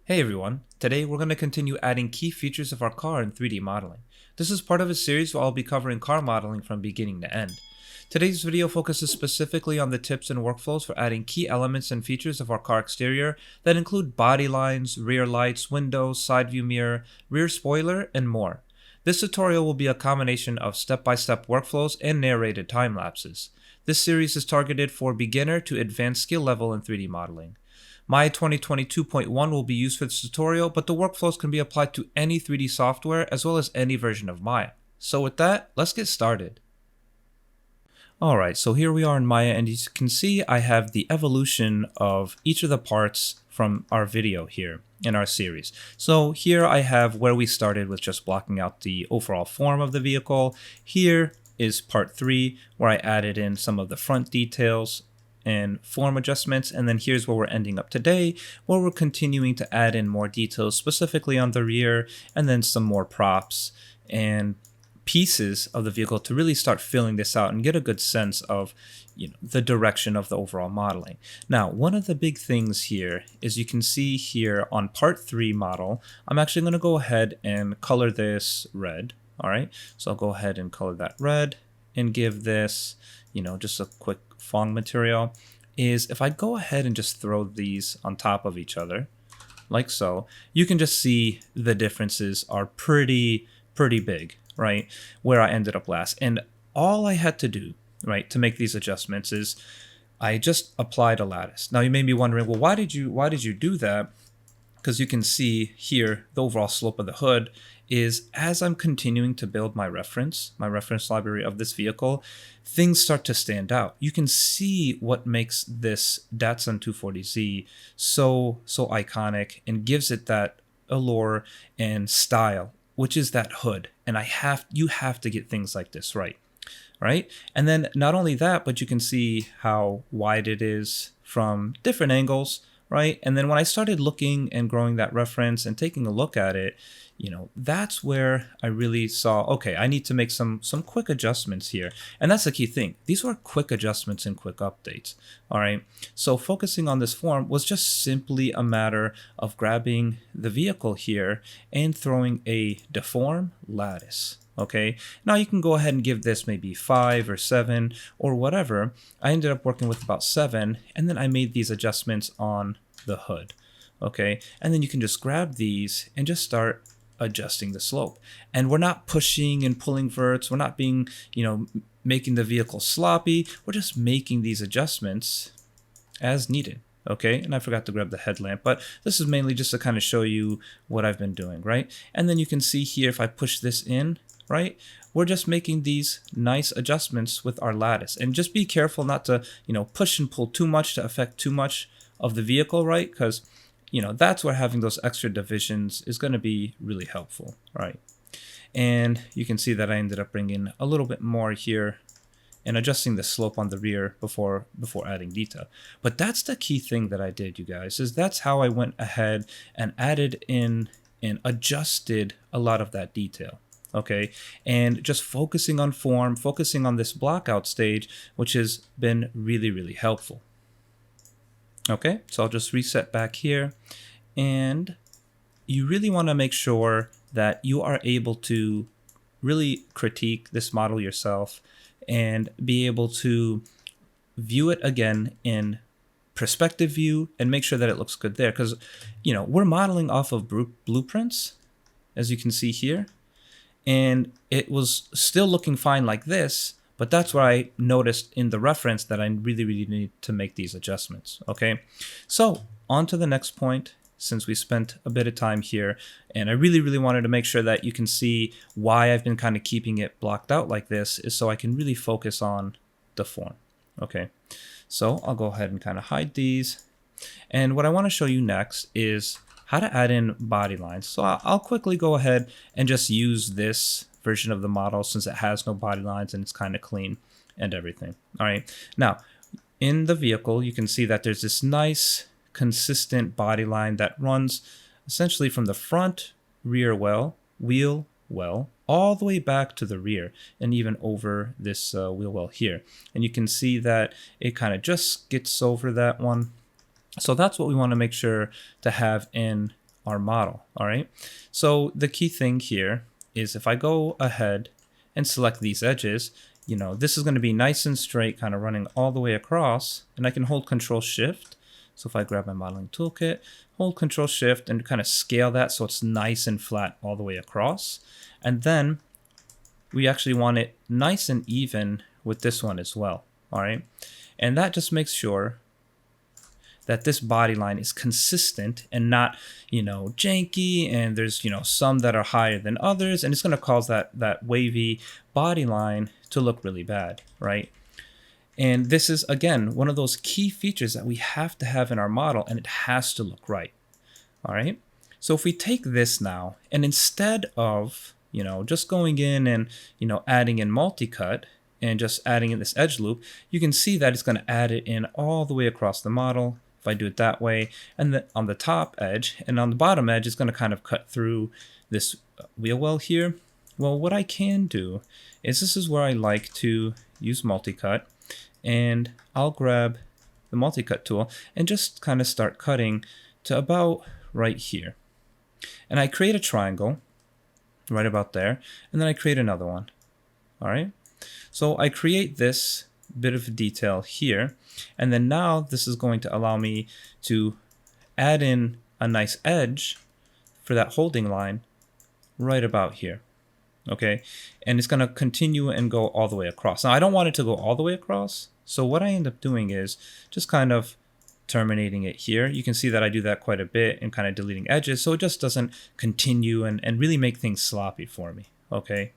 Hey everyone, today we're going to continue adding key features of our car in 3D modeling. This is part of a series where I'll be covering car modeling from beginning to end. Today's video focuses specifically on the tips and workflows for adding key elements and features of our car exterior that include body lines, rear lights, windows, side view mirror, rear spoiler, and more. This tutorial will be a combination of step-by-step workflows and narrated time lapses. This series is targeted for beginner to advanced skill level in 3D modeling. Maya 2022.1 will be used for this tutorial, but the workflows can be applied to any 3D software as well as any version of Maya. So with that, let's get started. Alright, so here we are in Maya, and as you can see, I have the evolution of each of the parts from our video here in our series. So here I have where we started with just blocking out the overall form of the vehicle. Here is part 3, where I added in some of the front details and form adjustments, and then here's where we're ending up today, where we're continuing to add in more details specifically on the rear, and then some more props and pieces of the vehicle to really start filling this out and get a good sense of the direction of the overall modeling. Now, one of the big things here is you can see here on part 3 model, I'm actually going to go ahead and color this red. All right, so I'll go ahead and color that red and give this just a quick Fong material. Is if I go ahead and just throw these on top of each other like so, you can just see the differences are pretty big, right, where I ended up last. And all I had to do, right, to make these adjustments is I just applied a lattice. Now you may be wondering, well, why did you do that? Because you can see here the overall slope of the hood is, as I'm continuing to build my reference library of this vehicle, things start to stand out. You can see what makes this Datsun 240Z so iconic and gives it that allure and style, which is that hood. And you have to get things like this right? And then not only that, but you can see how wide it is from different angles, right? And then when I started looking and growing that reference and taking a look at it, that's where I really saw, okay, I need to make some quick adjustments here. And that's the key thing. These were quick adjustments and quick updates. All right. So focusing on this form was just simply a matter of grabbing the vehicle here and throwing a deform lattice. Okay, now you can go ahead and give this maybe 5 or 7 or whatever. I ended up working with about 7, and then I made these adjustments on the hood. Okay, and then you can just grab these and just start adjusting the slope. And we're not pushing and pulling verts. We're not being, making the vehicle sloppy. We're just making these adjustments as needed. Okay, and I forgot to grab the headlamp, but this is mainly just to kind of show you what I've been doing, right? And then you can see here, if I push this in, right, we're just making these nice adjustments with our lattice. And just be careful not to, push and pull too much to affect too much of the vehicle, right? Because, that's where having those extra divisions is going to be really helpful, right? And you can see that I ended up bringing a little bit more here and adjusting the slope on the rear before adding detail. But that's the key thing that I did, you guys, is that's how I went ahead and added in and adjusted a lot of that detail. Okay, and just focusing on form, focusing on this blockout stage, which has been really helpful. Okay, so I'll just reset back here, and you really want to make sure that you are able to really critique this model yourself and be able to view it again in perspective view and make sure that it looks good there, because we're modeling off of blueprints, as you can see here. And it was still looking fine like this, but that's where I noticed in the reference that I really need to make these adjustments, okay? So on to the next point, since we spent a bit of time here, and I really wanted to make sure that you can see why I've been kind of keeping it blocked out like this, is so I can really focus on the form, okay? So I'll go ahead and kind of hide these. And what I want to show you next is how to add in body lines. So I'll quickly go ahead and just use this version of the model since it has no body lines and it's kind of clean and everything. All right. Now, in the vehicle, you can see that there's this nice consistent body line that runs essentially from the front rear wheel well, all the way back to the rear and even over this wheel well here. And you can see that it kind of just gets over that one. So that's what we want to make sure to have in our model. All right. So the key thing here is if I go ahead and select these edges, this is going to be nice and straight, kind of running all the way across, and I can hold Control Shift. So if I grab my modeling toolkit, hold Control Shift and kind of scale that so it's nice and flat all the way across. And then we actually want it nice and even with this one as well. All right. And that just makes sure that this body line is consistent and not, janky, and there's, some that are higher than others, and it's going to cause that wavy body line to look really bad, right? And this is, again, one of those key features that we have to have in our model, and it has to look right. All right. So if we take this now, and instead of, just going in and, adding in multi-cut and just adding in this edge loop, you can see that it's going to add it in all the way across the model. If I do it that way, and then on the top edge and on the bottom edge, it's going to kind of cut through this wheel well here. Well, what I can do is this is where I like to use multi-cut, and I'll grab the multi-cut tool and just kind of start cutting to about right here. And I create a triangle right about there, and then I create another one. All right. So I create this bit of detail here, and then now this is going to allow me to add in a nice edge for that holding line right about here. Okay, and it's going to continue and go all the way across. Now I don't want it to go all the way across, so what I end up doing is just kind of terminating it here. You can see that I do that quite a bit and kind of deleting edges, so it just doesn't continue and really make things sloppy for me. Okay,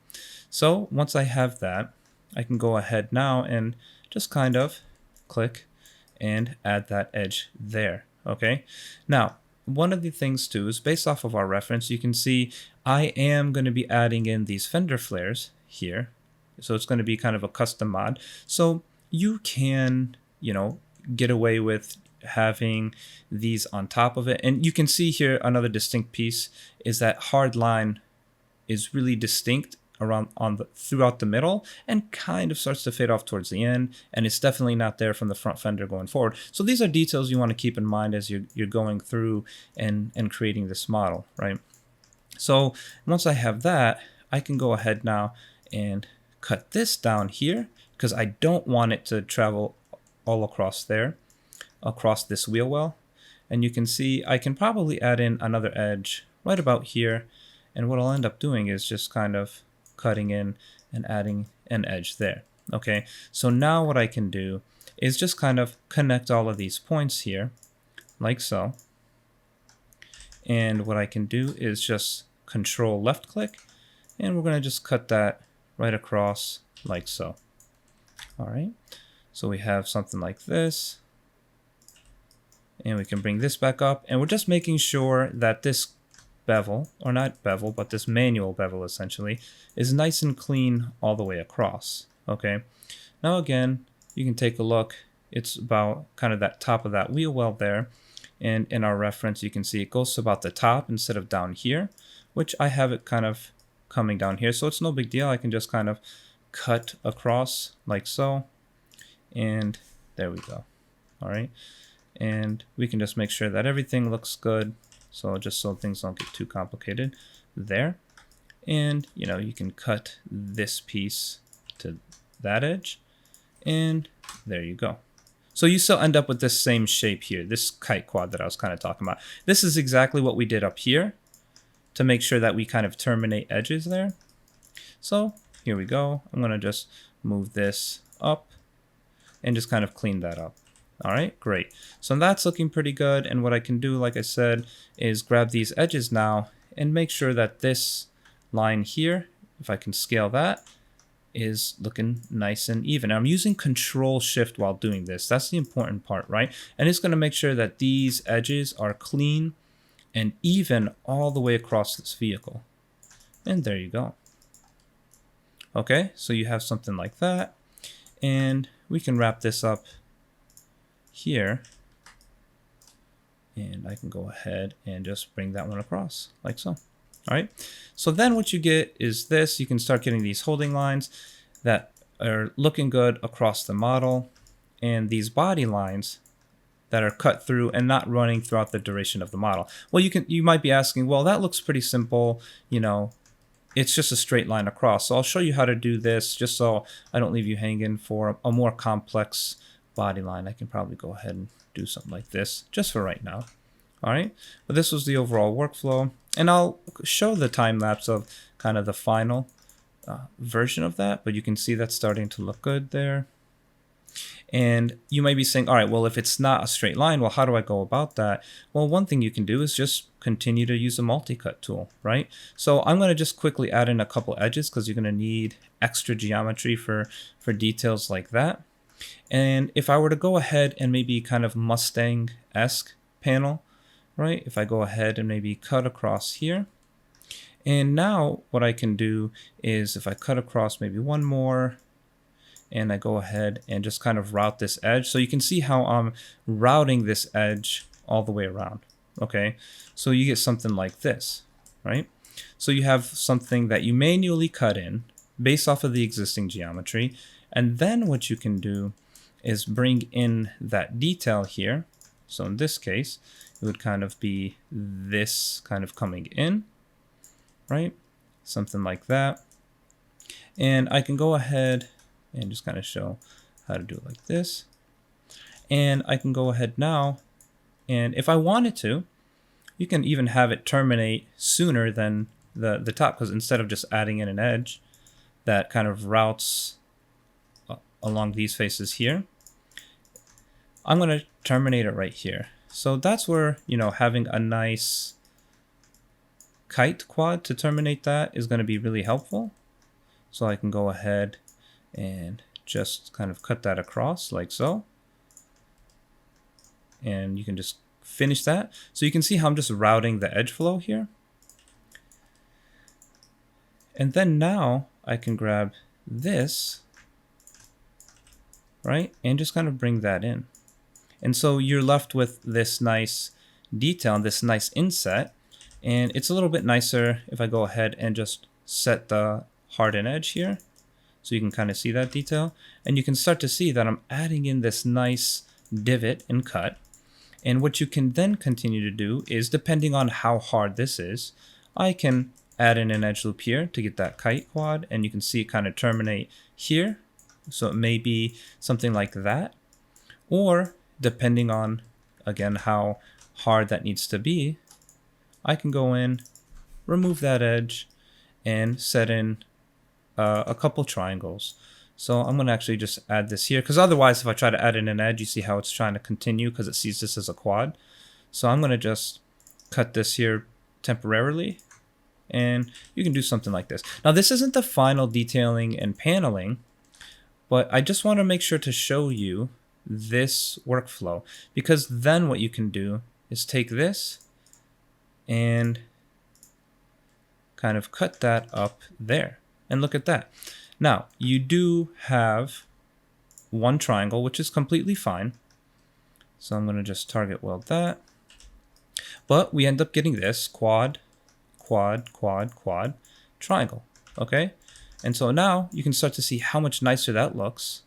so once I have that, I can go ahead now and just kind of click and add that edge there. Okay, now one of the things too is based off of our reference, you can see I am going to be adding in these fender flares here. So it's going to be kind of a custom mod. So you can, get away with having these on top of it. And you can see here another distinct piece is that hard line is really distinct around throughout the middle and kind of starts to fade off towards the end, and it's definitely not there from the front fender going forward. So these are details you want to keep in mind as you're going through and creating this model, right? So once I have that, I can go ahead now and cut this down here because I don't want it to travel all across there, across this wheel well. And you can see I can probably add in another edge right about here, and what I'll end up doing is just kind of cutting in and adding an edge there. Okay, so now what I can do is just kind of connect all of these points here like so. And what I can do is just Control left click, and we're going to just cut that right across like so. All right, so we have something like this, and we can bring this back up, and we're just making sure that this bevel, or not bevel, but this manual bevel essentially, is nice and clean all the way across. Okay, now again, you can take a look. It's about kind of that top of that wheel well there, and in our reference you can see it goes to about the top instead of down here, which I have it kind of coming down here, so it's no big deal. I can just kind of cut across like so, and there we go. All right, and we can just make sure that everything looks good, so just so things don't get too complicated there. And you can cut this piece to that edge, and there you go. So you still end up with this same shape here, this kite quad that I was kind of talking about. This is exactly what we did up here to make sure that we kind of terminate edges there. So here we go. I'm going to just move this up and just kind of clean that up. All right, great. So that's looking pretty good. And what I can do, like I said, is grab these edges now and make sure that this line here, if I can scale that, is looking nice and even. I'm using Control Shift while doing this. That's the important part, right? And it's going to make sure that these edges are clean and even all the way across this vehicle. And there you go. Okay, so you have something like that. And we can wrap this up here. And I can go ahead and just bring that one across like so. All right, so then what you get is this. You can start getting these holding lines that are looking good across the model, and these body lines that are cut through and not running throughout the duration of the model. Well, you might be asking, well, that looks pretty simple, you know, it's just a straight line across. So I'll show you how to do this just so I don't leave you hanging for a more complex body line. I can probably go ahead and do something like this just for right now. All right, but this was the overall workflow, and I'll show the time lapse of kind of the final version of that, but you can see that's starting to look good there. And you might be saying, all right, well, if it's not a straight line, well, how do I go about that? Well, one thing you can do is just continue to use the multi-cut tool, right? So I'm going to just quickly add in a couple edges because you're going to need extra geometry for details like that. And if I were to go ahead and maybe kind of Mustang-esque panel, right? If I go ahead and maybe cut across here, and now what I can do is if I cut across maybe one more, and I go ahead and just kind of route this edge. So you can see how I'm routing this edge all the way around, okay? So you get something like this, right? So you have something that you manually cut in based off of the existing geometry, and then what you can do is bring in that detail here. So in this case, it would kind of be this kind of coming in, right? Something like that. And I can go ahead and just kind of show how to do it like this. And I can go ahead now, and if I wanted to, you can even have it terminate sooner than the top, because instead of just adding in an edge that kind of routes along these faces here, I'm going to terminate it right here. So that's where, you know, having a nice kite quad to terminate that is going to be really helpful. So I can go ahead and just kind of cut that across like so. And you can just finish that. So you can see how I'm just routing the edge flow here. And then now I can grab this, right? And just kind of bring that in. And so you're left with this nice detail, this nice inset. And it's a little bit nicer if I go ahead and just set the harden edge here. So you can kind of see that detail. And you can start to see that I'm adding in this nice divot and cut. And what you can then continue to do is, depending on how hard this is, I can add in an edge loop here to get that kite quad. And you can see it kind of terminate here. So it may be something like that. Or depending on, again, how hard that needs to be, I can go in, remove that edge, and set in a couple triangles. So I'm going to actually just add this here, because otherwise if I try to add in an edge, you see how it's trying to continue because it sees this as a quad. So I'm going to just cut this here temporarily, and you can do something like this. Now this isn't the final detailing and paneling, but I just want to make sure to show you this workflow, because then what you can do is take this and kind of cut that up there. And look at that. Now, you do have one triangle, which is completely fine. So I'm going to just target weld that. But we end up getting this quad, quad, quad, quad, triangle. Okay? And so now you can start to see how much nicer that looks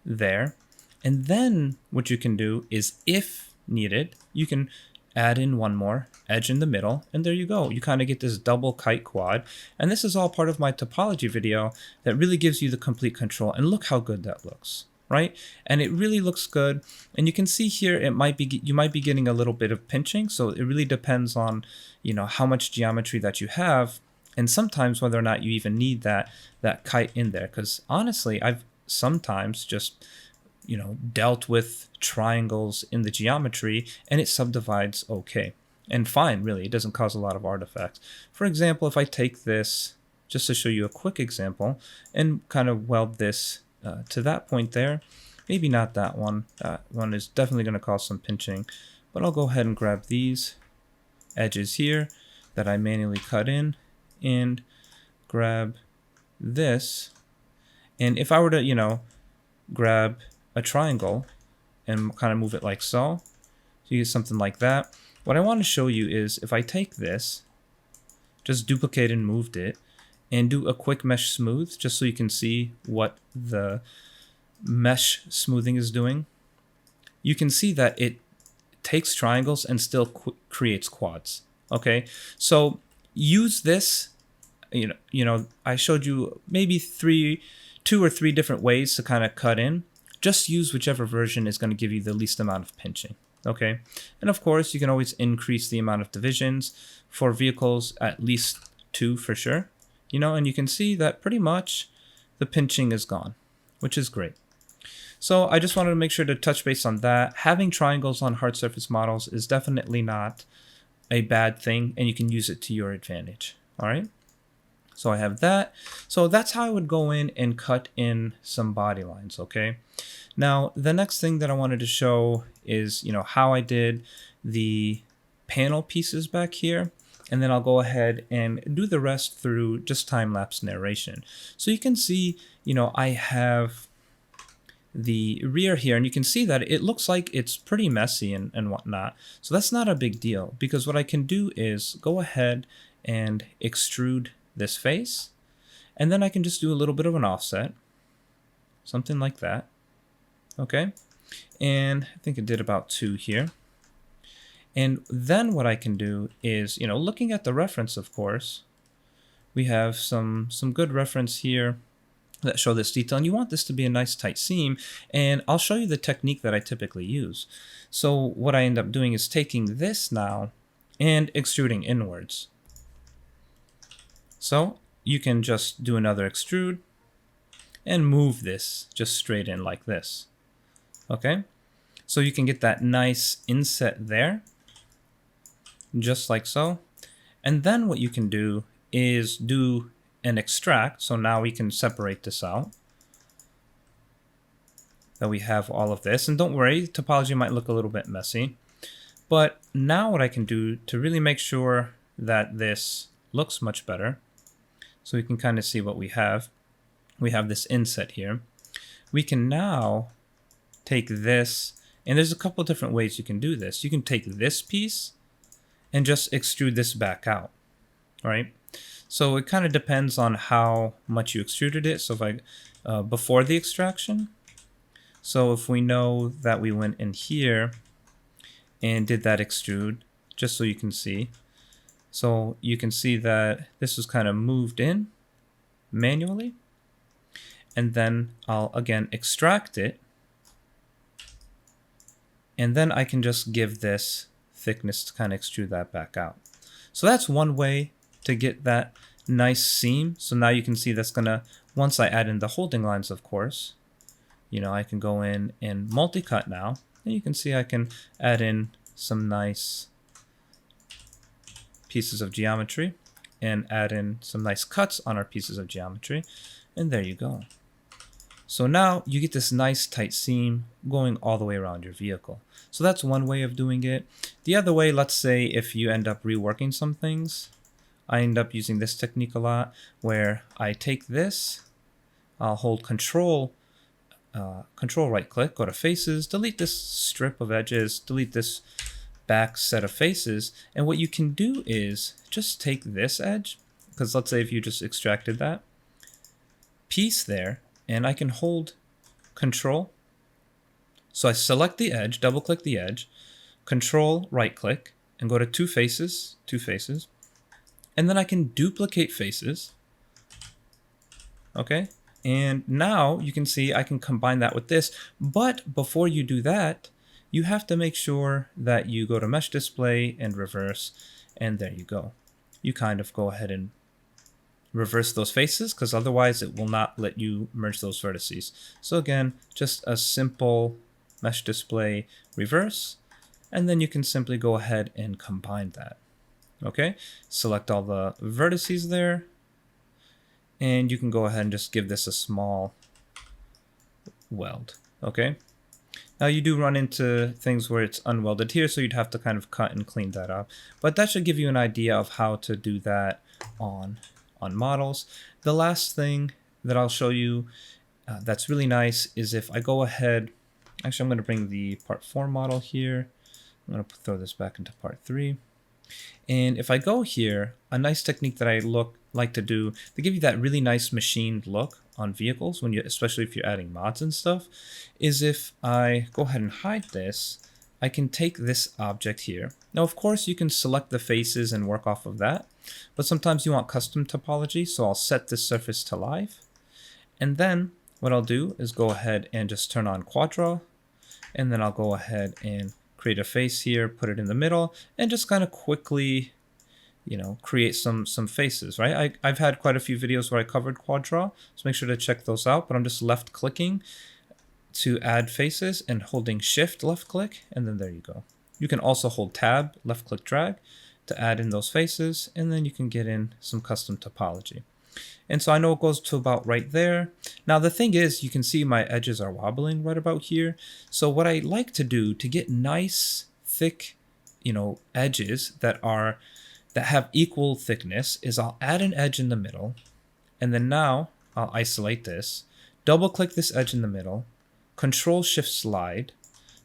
there. And then what you can do is, if needed, you can add in one more edge in the middle, and there you go. You kind of get this double kite quad. And this is all part of my topology video that really gives you the complete control. And look how good that looks, right? And it really looks good. And you can see here, it might be, you might be getting a little bit of pinching. So it really depends on, you know, how much geometry that you have, and sometimes whether or not you even need that kite in there. Because honestly, I've sometimes just, you know, dealt with triangles in the geometry and it subdivides okay and fine. Really, it doesn't cause a lot of artifacts. For example, if I take this just to show you a quick example and kind of weld this to that point there, maybe not that one. That one is definitely going to cause some pinching, but I'll go ahead and grab these edges here that I manually cut in and grab this. And if I were to, you know, grab a triangle and kind of move it like so, so you get something like that. What I want to show you is, if I take this, just duplicate and moved it, and do a quick mesh smooth, just so you can see what the mesh smoothing is doing, you can see that it takes triangles and still creates quads. Okay, so use this. I showed you maybe two or three different ways to kind of cut in. Just use whichever version is going to give you the least amount of pinching. Okay, and of course you can always increase the amount of divisions for vehicles, at least 2 for sure. And you can see that pretty much the pinching is gone, which is great. So I just wanted to make sure to touch base on that. Having triangles on hard surface models is definitely not a bad thing, and you can use it to your advantage. All right. So I have that. So that's how I would go in and cut in some body lines, okay? Now, the next thing that I wanted to show is, how I did the panel pieces back here. And then I'll go ahead and do the rest through just time-lapse narration. So you can see, I have the rear here, and you can see that it looks like it's pretty messy and whatnot. So that's not a big deal, because what I can do is go ahead and extrude this face, and then I can just do a little bit of an offset, something like that. Okay, and I think it did about 2 here. And then what I can do is, looking at the reference, of course, we have some good reference here that show this detail, and you want this to be a nice tight seam, and I'll show you the technique that I typically use. So what I end up doing is taking this now and extruding inwards. So you can just do another extrude and move this just straight in like this. Okay, so you can get that nice inset there, just like so. And then what you can do is do an extract. So now we can separate this out. That we have all of this. And don't worry, topology might look a little bit messy. But now what I can do to really make sure that this looks much better, so we can kind of see what we have. We have this inset here. We can now take this, and there's a couple different ways you can do this. You can take this piece and just extrude this back out, right? So it kind of depends on how much you extruded it. So if I, before the extraction, so if we know that we went in here and did that extrude, just so you can see. So you can see that this was kind of moved in manually. And then I'll again extract it. And then I can just give this thickness to kind of extrude that back out. So that's one way to get that nice seam. So now you can see that's gonna, once I add in the holding lines, of course, I can go in and multi-cut now. And you can see I can add in some nice pieces of geometry and add in some nice cuts on our pieces of geometry. And there you go. So now you get this nice tight seam going all the way around your vehicle. So that's one way of doing it. The other way, let's say if you end up reworking some things, I end up using this technique a lot, where I take this, I'll hold control right click, go to faces, delete this strip of edges, delete this back set of faces. And what you can do is just take this edge, because let's say if you just extracted that piece there, and I can hold control. So I select the edge, double click the edge, control right click, and go to two faces. And then I can duplicate faces. Okay. And now you can see I can combine that with this. But before you do that, you have to make sure that you go to mesh display and reverse. And there you go. You kind of go ahead and reverse those faces, because otherwise it will not let you merge those vertices. So again, just a simple mesh display reverse, and then you can simply go ahead and combine that. Okay, select all the vertices there, and you can go ahead and just give this a small weld. Okay, now you do run into things where it's unwelded here, so you'd have to kind of cut and clean that up, but that should give you an idea of how to do that on models. The last thing that I'll show you that's really nice is if I go ahead, actually I'm going to bring the part 4 model here. I'm going to throw this back into part 3. And if I go here, a nice technique that I like to do to give you that really nice machined look on vehicles, especially if you're adding mods and stuff, is if I go ahead and hide this, I can take this object here. Now, of course, you can select the faces and work off of that, but sometimes you want custom topology, so I'll set this surface to live. And then what I'll do is go ahead and just turn on quad draw, and then I'll go ahead and create a face here, put it in the middle, and just kind of quickly, create some faces, right? I've had quite a few videos where I covered quad draw, so make sure to check those out, but I'm just left clicking to add faces and holding shift left click, and then there you go. You can also hold tab left click drag to add in those faces, and then you can get in some custom topology. And so I know it goes to about right there. Now the thing is, you can see my edges are wobbling right about here. So what I like to do to get nice thick edges that have equal thickness is I'll add an edge in the middle, and then now I'll isolate this, double click this edge in the middle, Control Shift slide.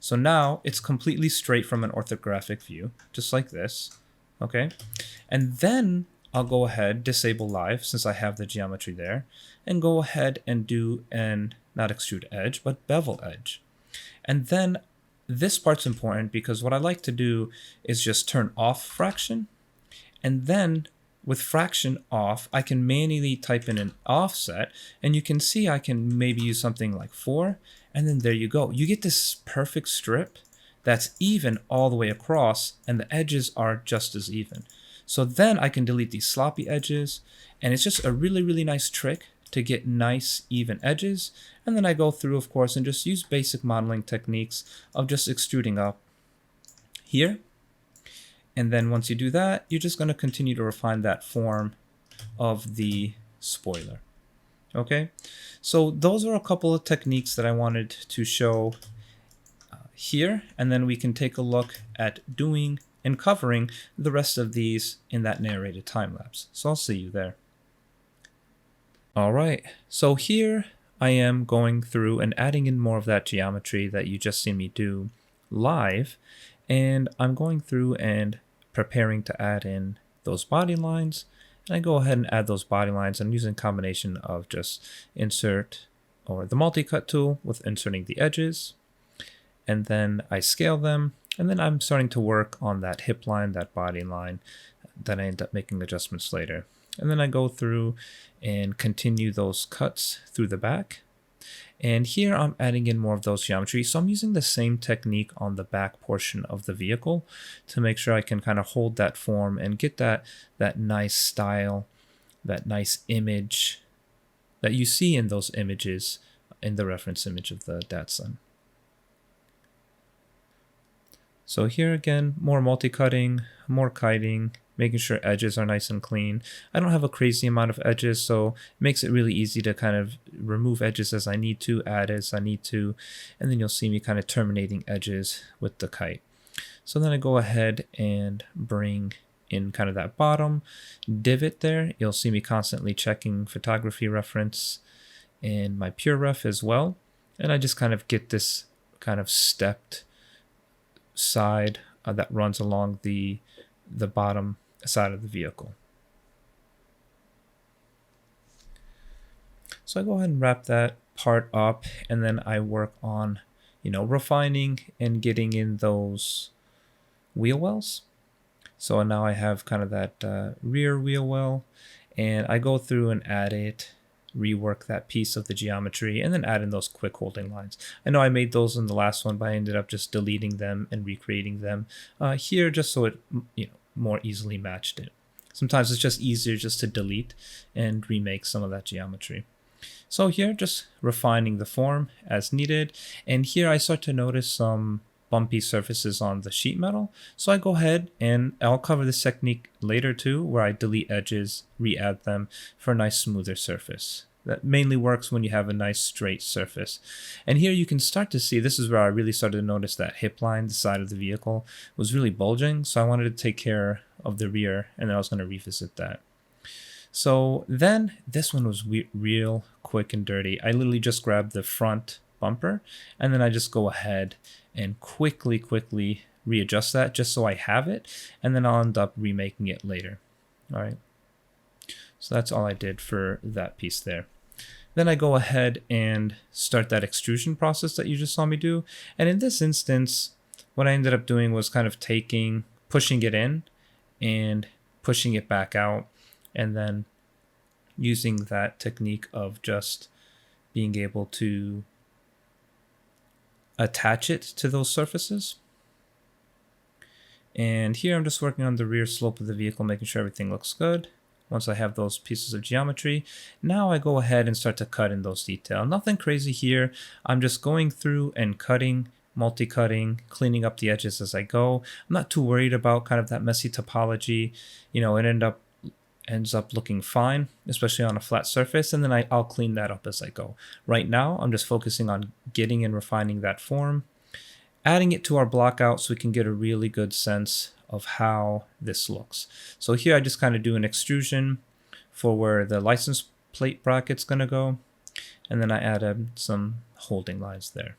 So now it's completely straight from an orthographic view, just like this. Okay. And then I'll go ahead, disable live since I have the geometry there, and go ahead and do not extrude edge, but bevel edge. And then this part's important because what I like to do is just turn off fraction. And then with fraction off, I can manually type in an offset, and you can see I can maybe use something like 4, and then there you go. You get this perfect strip that's even all the way across, and the edges are just as even. So then I can delete these sloppy edges, and it's just a really, really nice trick to get nice, even edges. And then I go through, of course, and just use basic modeling techniques of just extruding up here. And then once you do that, you're just going to continue to refine that form of the spoiler. Okay, so those are a couple of techniques that I wanted to show here, and then we can take a look at doing and covering the rest of these in that narrated time lapse. So I'll see you there. All right, so here I am going through and adding in more of that geometry that you just seen me do live, and I'm going through and preparing to add in those body lines. And I go ahead and add those body lines. I'm using a combination of just insert or the multi-cut tool with inserting the edges. And then I scale them. And then I'm starting to work on that hip line, that body line, that I end up making adjustments later. And then I go through and continue those cuts through the back. And here I'm adding in more of those geometry. So I'm using the same technique on the back portion of the vehicle to make sure I can kind of hold that form and get that nice style, that nice image that you see in those images in the reference image of the Datsun. So here again, more multi-cutting, more kiting, making sure edges are nice and clean. I don't have a crazy amount of edges, so it makes it really easy to kind of remove edges as I need to, add as I need to, and then you'll see me kind of terminating edges with the kite. So then I go ahead and bring in kind of that bottom divot there. You'll see me constantly checking photography reference and my pure ref as well. And I just kind of get this kind of stepped side that runs along the bottom side of the vehicle. So I go ahead and wrap that part up, and then I work on, refining and getting in those wheel wells. So now I have kind of that rear wheel well, and I go through and add it, rework that piece of the geometry, and then add in those quick holding lines. I know I made those in the last one, but I ended up just deleting them and recreating them here just so it more easily matched it. Sometimes it's just easier just to delete and remake some of that geometry. So here, just refining the form as needed. And here I start to notice some bumpy surfaces on the sheet metal. So I go ahead and I'll cover this technique later too, where I delete edges, re-add them for a nice smoother surface. That mainly works when you have a nice straight surface. And here you can start to see, this is where I really started to notice that hip line, the side of the vehicle, was really bulging. So I wanted to take care of the rear, and then I was going to revisit that. So then this one was real quick and dirty. I literally just grabbed the front bumper, and then I just go ahead and quickly readjust that just so I have it, and then I'll end up remaking it later. All right. So that's all I did for that piece there. Then I go ahead and start that extrusion process that you just saw me do. And in this instance, what I ended up doing was kind of pushing it in and pushing it back out, and then using that technique of just being able to attach it to those surfaces. And here I'm just working on the rear slope of the vehicle, making sure everything looks good. Once I have those pieces of geometry, now I go ahead and start to cut in those details. Nothing crazy here. I'm just going through and cutting, multi-cutting, cleaning up the edges as I go. I'm not too worried about kind of that messy topology. You know, it ends up looking fine, especially on a flat surface, and then I'll clean that up as I go. Right now, I'm just focusing on getting and refining that form, adding it to our blockout so we can get a really good sense of how this looks. So here I just kind of do an extrusion for where the license plate bracket's going to go, and then I added some holding lines there.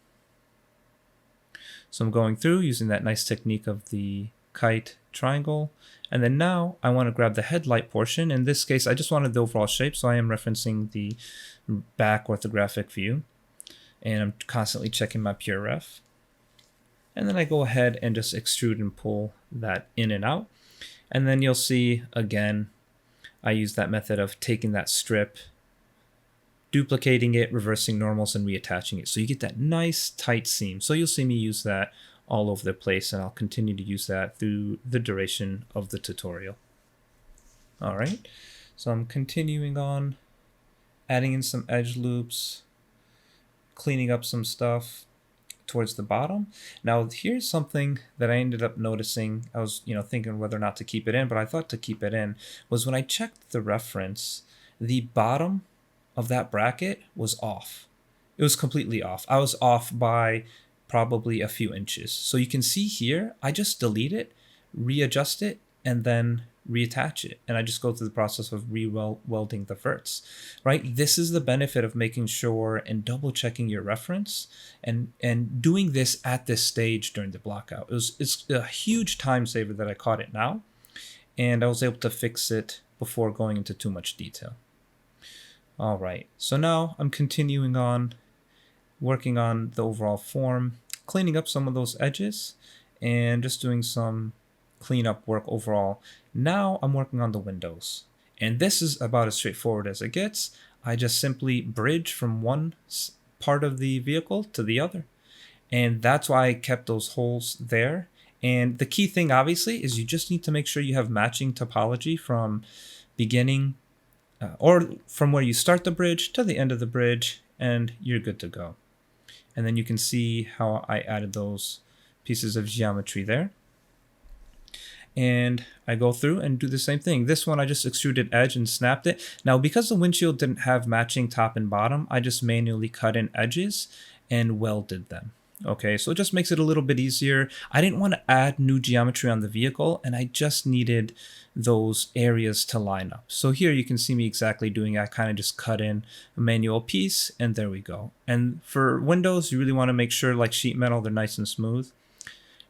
So I'm going through using that nice technique of the kite triangle, and then now I want to grab the headlight portion. In this case, I just wanted the overall shape, so I am referencing the back orthographic view, and I'm constantly checking my pure ref. And then I go ahead and just extrude and pull that in and out. And then you'll see, again, I use that method of taking that strip, duplicating it, reversing normals, and reattaching it. So you get that nice tight seam. So you'll see me use that all over the place, and I'll continue to use that through the duration of the tutorial. All right, so I'm continuing on, adding in some edge loops, cleaning up some stuff towards the bottom. Now here's something that I ended up noticing. I was thinking whether or not to keep it in, but I thought to keep it in, was when I checked the reference, the bottom of that bracket was off. It was completely off. I was off by probably a few inches. So you can see here, I just delete it, readjust it, and then reattach it. And I just go through the process of re-welding the verts, right? This is the benefit of making sure and double checking your reference and doing this at this stage during the blockout. It's a huge time saver that I caught it now, and I was able to fix it before going into too much detail. All right, so now I'm continuing on working on the overall form, cleaning up some of those edges, and just doing some cleanup work overall. Now I'm working on the windows, and this is about as straightforward as it gets. I just simply bridge from one part of the vehicle to the other, and that's why I kept those holes there. And the key thing obviously is you just need to make sure you have matching topology from beginning or from where you start the bridge to the end of the bridge, and you're good to go. And then you can see how I added those pieces of geometry there. And I go through and do the same thing. This one I just extruded edge and snapped it. Now because the windshield didn't have matching top and bottom, I just manually cut in edges and welded them. Okay, so it just makes it a little bit easier. I didn't want to add new geometry on the vehicle, and I just needed those areas to line up. So here you can see me exactly doing it. I kind of just cut in a manual piece, and there we go. And for windows, you really want to make sure, like sheet metal, they're nice and smooth.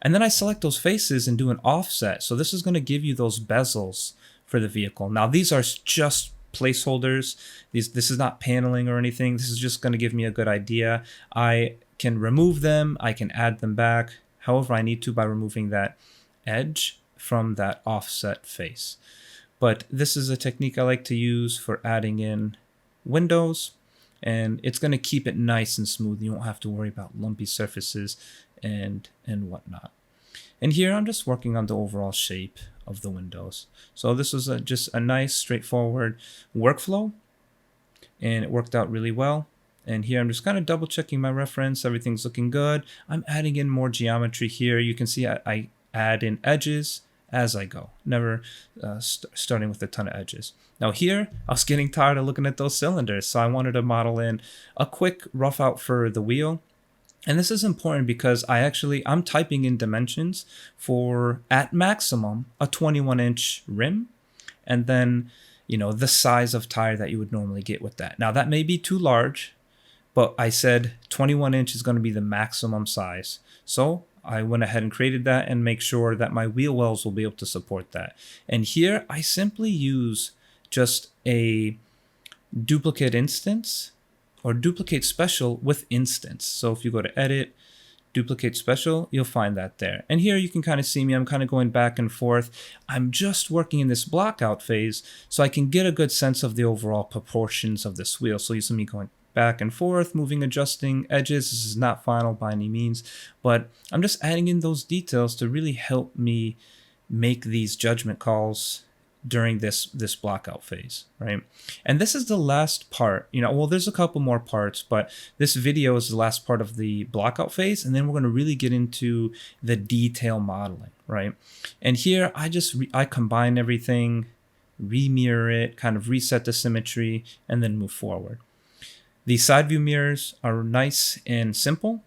And then I select those faces and do an offset. So this is going to give you those bezels for the vehicle. Now these are just placeholders. This is not paneling or anything. This is just going to give me a good idea. I can remove them, I can add them back however I need to by removing that edge from that offset face. But this is a technique I like to use for adding in windows, and it's going to keep it nice and smooth. You won't have to worry about lumpy surfaces and whatnot. And here I'm just working on the overall shape of the windows. So this was just a nice straightforward workflow, and it worked out really well. And here I'm just kind of double checking my reference. Everything's looking good. I'm adding in more geometry here. You can see I add in edges as I go, never starting with a ton of edges. Now here, I was getting tired of looking at those cylinders, so I wanted to model in a quick rough out for the wheel. And this is important because I'm typing in dimensions for, at maximum, a 21-inch rim, and then, the size of tire that you would normally get with that. Now that may be too large, but I said 21 inch is going to be the maximum size. So I went ahead and created that and make sure that my wheel wells will be able to support that. And here I simply use just a duplicate instance or duplicate special with instance. So if you go to edit, duplicate special, you'll find that there. And here you can kind of see me, I'm kind of going back and forth. I'm just working in this blockout phase so I can get a good sense of the overall proportions of this wheel. So you see me going back and forth, moving, adjusting edges. This is not final by any means, but I'm just adding in those details to really help me make these judgment calls during this blockout phase, right? And this is the last part, well, there's a couple more parts, but this video is the last part of the blockout phase, and then we're going to really get into the detail modeling, right? And here I combine everything, remirror it, kind of reset the symmetry, and then move forward. The side view mirrors are nice and simple.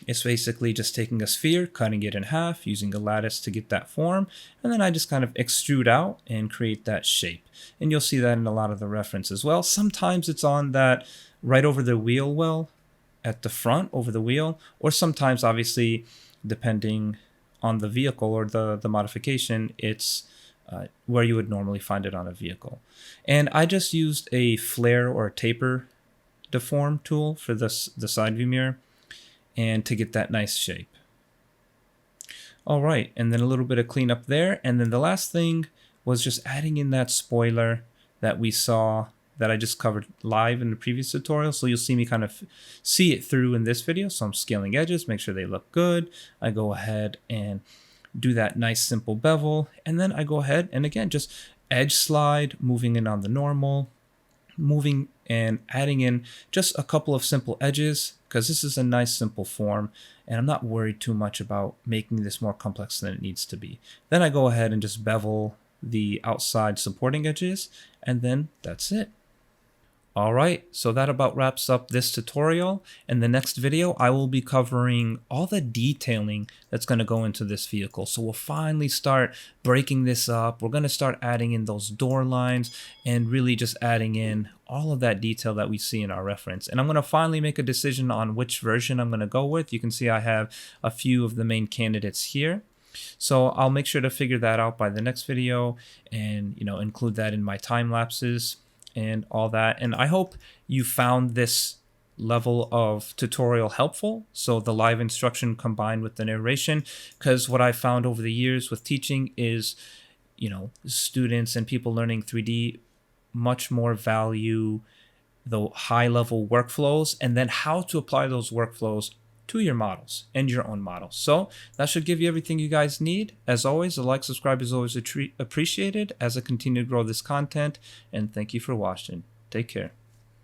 It's basically just taking a sphere, cutting it in half, using a lattice to get that form, and then I just kind of extrude out and create that shape. And you'll see that in a lot of the reference as well. Sometimes it's on that right over the wheel well at the front over the wheel, or sometimes obviously depending on the vehicle or the modification, it's where you would normally find it on a vehicle. And I just used a flare or a taper deform tool for the side view mirror and to get that nice shape. All right, and then a little bit of cleanup there. And then the last thing was just adding in that spoiler that we saw that I just covered live in the previous tutorial. So you'll see me kind of see it through in this video. So I'm scaling edges, make sure they look good. I go ahead and do that nice simple bevel. And then I go ahead and again, just edge slide, moving in on the normal, moving and adding in just a couple of simple edges because this is a nice simple form and I'm not worried too much about making this more complex than it needs to be. Then I go ahead and just bevel the outside supporting edges and then that's it. All right, so that about wraps up this tutorial. In the next video, I will be covering all the detailing that's going to go into this vehicle. So we'll finally start breaking this up. We're going to start adding in those door lines and really just adding in all of that detail that we see in our reference. And I'm going to finally make a decision on which version I'm going to go with. You can see I have a few of the main candidates here. So I'll make sure to figure that out by the next video and include that in my time lapses and all that. And I hope you found this level of tutorial helpful. So the live instruction combined with the narration, because what I found over the years with teaching is, students and people learning 3D much more value the high level workflows and then how to apply those workflows to your models and your own models. So that should give you everything you guys need. As always, a like, subscribe is always appreciated as I continue to grow this content. And thank you for watching. Take care.